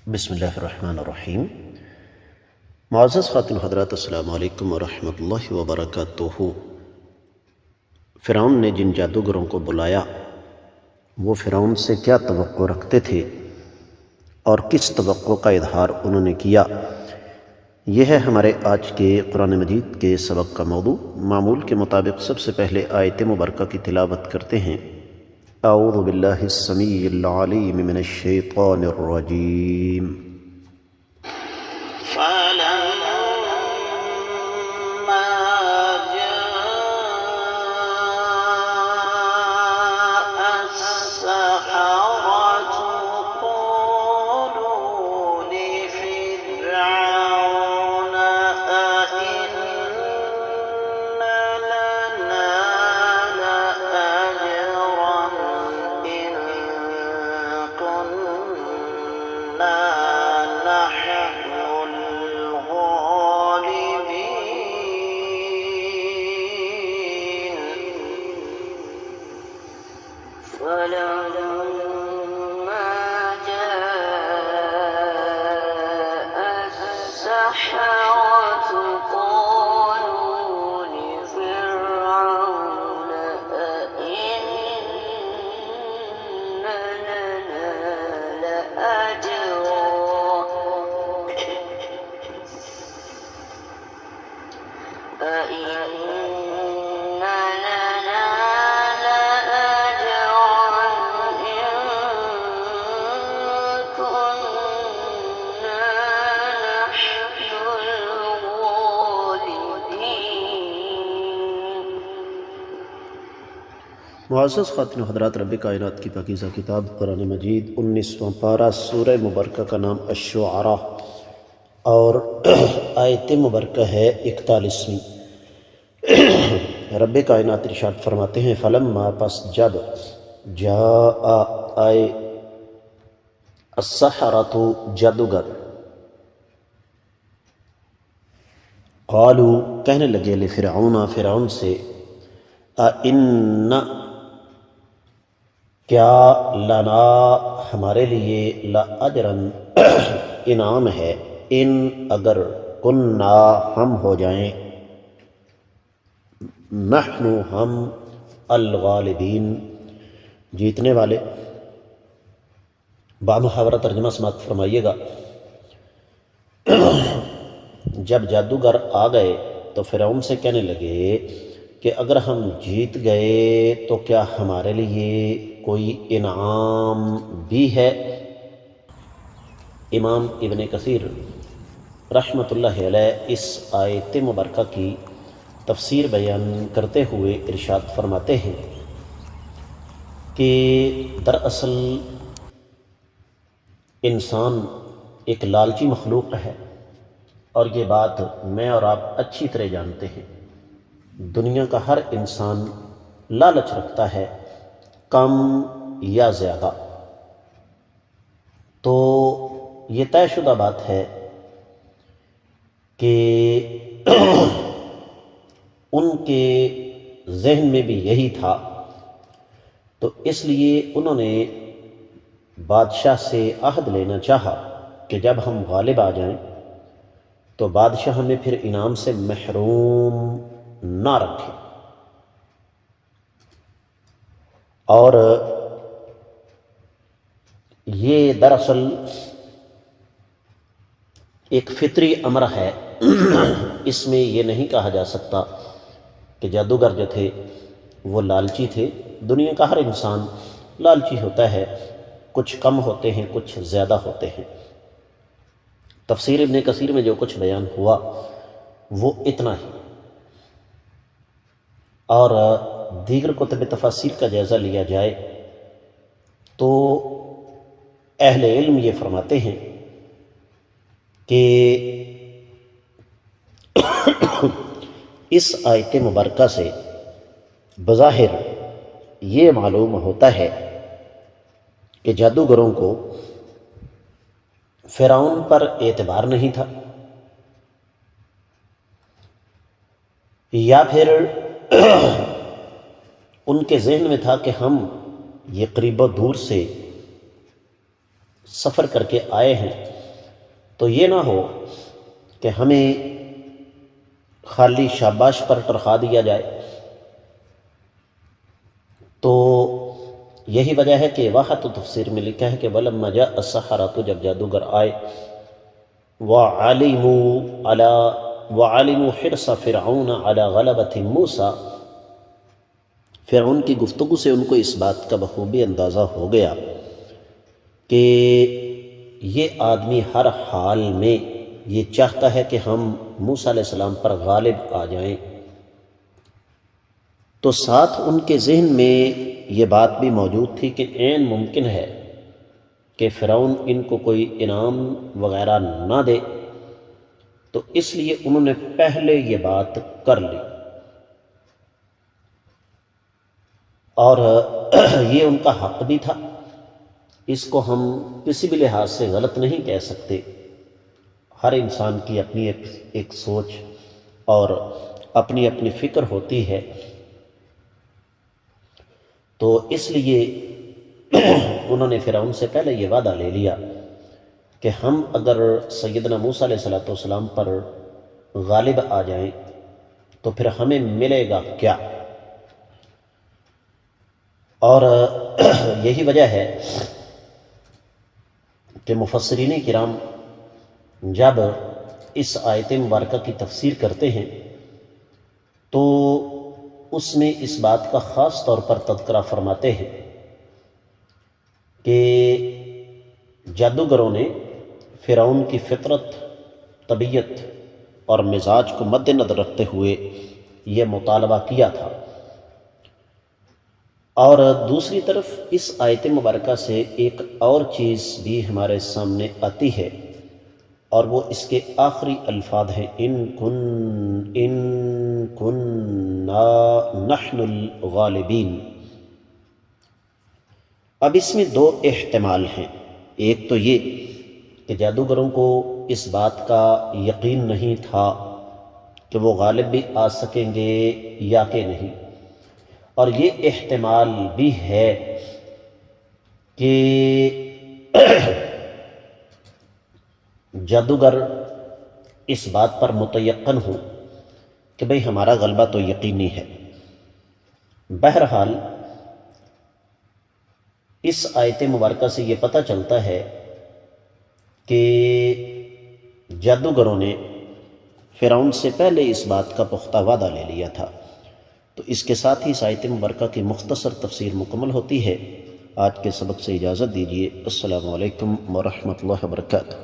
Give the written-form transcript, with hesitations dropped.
بسم اللہ الرحمن الرحیم۔ معزز خواتین حضرات، السلام علیکم ورحمۃ اللہ وبرکاتہ۔ فرعون نے جن جادوگروں کو بلایا وہ فرعون سے کیا توقع رکھتے تھے اور کس توقع کا اظہار انہوں نے کیا، یہ ہے ہمارے آج کے قرآن مجید کے سبق کا موضوع۔ معمول کے مطابق سب سے پہلے آیت مبارکہ کی تلاوت کرتے ہیں۔ اعوذ باللہ السمیع العلیم من الشیطان الرجیم۔ معزز خواتین و حضرات، رب کائنات کی پاکیزہ کتاب قرآن مجید 19واں پارہ، سورہ مبارکہ کا نام الشعراء اور آیت مبارکہ ہے 41ویں۔ رب کائنات ارشاد فرماتے ہیں، فلما پس جب جاء آئے السحرۃ جادوگر، قالوا کہنے لگے لفرعون فرعون سے، اِنَّ کیا لنا ہمارے لیے لأجرن انعام ہے، ان اگر کننا ہم ہو جائیں، نحن ہم الغالبین جیتنے والے۔ بامحاورہ ترجمہ سماعت فرمائیے گا۔ جب جادوگر آ گئے تو فرعون سے کہنے لگے کہ اگر ہم جیت گئے تو کیا ہمارے لیے کوئی انعام بھی ہے؟ امام ابن کثیر رحمۃ اللہ علیہ اس آیت مبارکہ کی تفسیر بیان کرتے ہوئے ارشاد فرماتے ہیں کہ دراصل انسان ایک لالچی مخلوق ہے، اور یہ بات میں اور آپ اچھی طرح جانتے ہیں۔ دنیا کا ہر انسان لالچ رکھتا ہے، کم یا زیادہ۔ تو یہ طے شدہ بات ہے کہ ان کے ذہن میں بھی یہی تھا، تو اس لیے انہوں نے بادشاہ سے عہد لینا چاہا کہ جب ہم غالب آ جائیں تو بادشاہ ہمیں پھر انعام سے محروم نہ رکھے۔ اور یہ دراصل ایک فطری امر ہے، اس میں یہ نہیں کہا جا سکتا کہ جادوگر جو تھے وہ لالچی تھے۔ دنیا کا ہر انسان لالچی ہوتا ہے، کچھ کم ہوتے ہیں، کچھ زیادہ ہوتے ہیں۔ تفسیر ابن کثیر میں جو کچھ بیان ہوا وہ اتنا ہی، اور دیگر کتب تفاسیر کا جائزہ لیا جائے تو اہل علم یہ فرماتے ہیں کہ اس آیت مبارکہ سے بظاہر یہ معلوم ہوتا ہے کہ جادوگروں کو فرعون پر اعتبار نہیں تھا، یا پھر ان کے ذہن میں تھا کہ ہم یہ قریب و دور سے سفر کر کے آئے ہیں، تو یہ نہ ہو کہ ہمیں خالی شاباش پر ٹرخا دیا جائے۔ تو یہی وجہ ہے کہ واحد تفسیر میں لکھا ہے کہ وَلَمَّا جَاءَ السَّحَرَةُ، جب جادوگر آئے، وَعَلِمُوا حِرْصَ فِرْعَوْنَ عَلَى غَلَبَةِ مُوسَىٰ، فرعون کی گفتگو سے ان کو اس بات کا بخوبی اندازہ ہو گیا کہ یہ آدمی ہر حال میں یہ چاہتا ہے کہ ہم موسیٰ علیہ السلام پر غالب آ جائیں۔ تو ساتھ ان کے ذہن میں یہ بات بھی موجود تھی کہ عین ممکن ہے کہ فرعون ان کو کوئی انعام وغیرہ نہ دے، تو اس لیے انہوں نے پہلے یہ بات کر لی، اور یہ ان کا حق بھی تھا، اس کو ہم کسی بھی لحاظ سے غلط نہیں کہہ سکتے۔ ہر انسان کی اپنی ایک سوچ اور اپنی اپنی فکر ہوتی ہے، تو اس لیے انہوں نے فرعون سے پہلے یہ وعدہ لے لیا کہ ہم اگر سیدنا موسیٰ علیہ السلام پر غالب آ جائیں تو پھر ہمیں ملے گا کیا؟ اور یہی وجہ ہے کہ مفسرین کرام جب اس آیت مبارکہ کی تفسیر کرتے ہیں تو اس میں اس بات کا خاص طور پر تذکرہ فرماتے ہیں کہ جادوگروں نے فرعون کی فطرت، طبیعت اور مزاج کو مد نظر رکھتے ہوئے یہ مطالبہ کیا تھا، اور دوسری طرف اس آیت مبارکہ سے ایک اور چیز بھی ہمارے سامنے آتی ہے، اور وہ اس کے آخری الفاظ ہیں ان کننا نحن الغالبین۔ اب اس میں دو احتمال ہیں، ایک تو یہ کہ جادوگروں کو اس بات کا یقین نہیں تھا کہ وہ غالب بھی آ سکیں گے یا کہ نہیں، اور یہ احتمال بھی ہے کہ جادوگر اس بات پر متیقن ہو کہ بھئی ہمارا غلبہ تو یقینی ہے۔ بہرحال اس آیت مبارکہ سے یہ پتہ چلتا ہے کہ جادوگروں نے فرعون سے پہلے اس بات کا پختہ وعدہ لے لیا تھا۔ تو اس کے ساتھ ہی اس آیت مبارکہ کی مختصر تفسیر مکمل ہوتی ہے۔ آج کے سبق سے اجازت دیجیے۔ السلام علیکم ورحمۃ اللہ وبرکاتہ۔